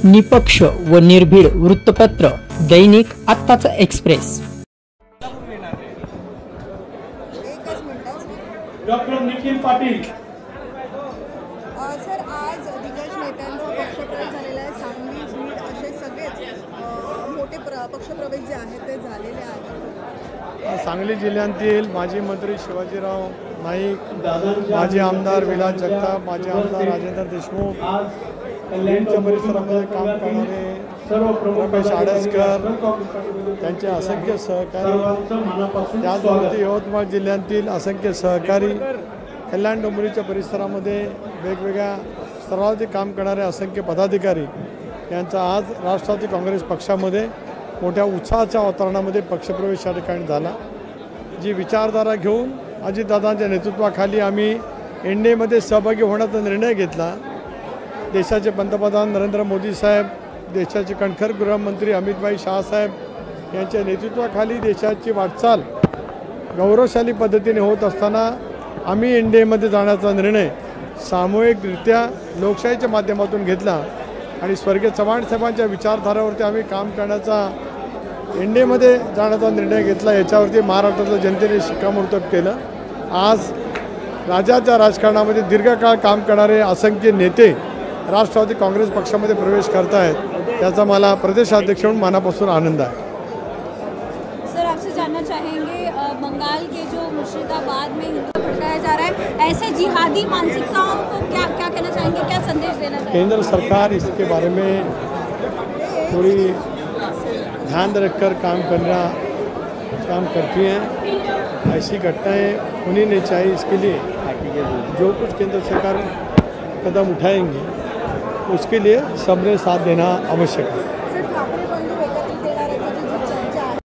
निपक्ष व निर्भीड वृत्तपत्र दैनिक आत्ताचा express. Doctor Nikhil Patil sir, आज दिग्गज नेत्यांचा पक्षप्रवेश झालेला आहे। सांगली बीड असे सगळेच मोठे पक्षप्रवेश जे आहेत ते झालेले आहेत। सांगली जिल्ह्यातील माजी मंत्री शिवाजीराव नाईक, माजी आमदार विलास जगताप, माजी आमदार राजेंद्र देशमुख, बीडच्या परिसरामध्ये काम करणारे रमेश आडसकर, त्यांचे असंख्य सहकारी, त्याचबरोबर यवतमाळ जिल्ह्यातील असंख्य सहकारी, कल्याण डोंबिवलीच्या परिसरामध्ये वेगवेगळ्या स्तरावरती काम करणारे असंख्य पदाधिकारी यांचा आज राष्ट्रवादी काँग्रेस पक्षामध्ये मोठ्या उत्साहाच्या वातावरणामध्ये पक्षप्रवेश या ठिकाणी झाला। जी विचारधारा घेऊन अजितदादांच्या नेतृत्वाखाली आम्ही एनडीएमध्ये सहभागी होण्याचा निर्णय घेतला। देशाचे पंतप्रधान नरेंद्र मोदी साहेब, देशाचे कणखर गृहमंत्री अमित शाह साहेब यांच्या नेतृत्वाखाली देशाची वाटचाल गौरवशाली पद्धतीने होत असताना आम्ही एनडीएमध्ये जाण्याचा निर्णय सामूहिकरित्या लोकशाहीच्या माध्यमातून घेतला आणि स्वर्गीय चव्हाण साहेबांच्या विचारधारावरती आम्ही काम करण्याचा एनडीएमध्ये जाण्याचा निर्णय घेतला। याच्यावरती महाराष्ट्रातल्या जनतेने शिक्कामोर्तब केलं। आज राज्याच्या राजकारणामध्ये दीर्घकाळ काम करणारे असंख्य नेते राष्ट्रवादी काँग्रेस पक्षामध्ये प्रवेश करत आहेत, त्याचा मला प्रदेशाध्यक्ष म्हणून मनापासून आनंद आहे। सर, आपसे जानना चाहेंगे, बंगाल के जो मुर्शिदाबाद में हिंसा भड़काया जा रहा है, ऐसे जिहादी मानसिकताओं को क्या कहना चाहेंगे, क्या संदेश देना चाहेंगे? केंद्र सरकार इसके बारे में थोड़ी ध्यान रखकर काम करती हैं। ऐसी घटनाएं होनी नहीं चाहिए। इसके लिए जो कुछ केंद्र सरकार कदम उठाएंगे उसके लिए सबने साथ देना आवश्यक है।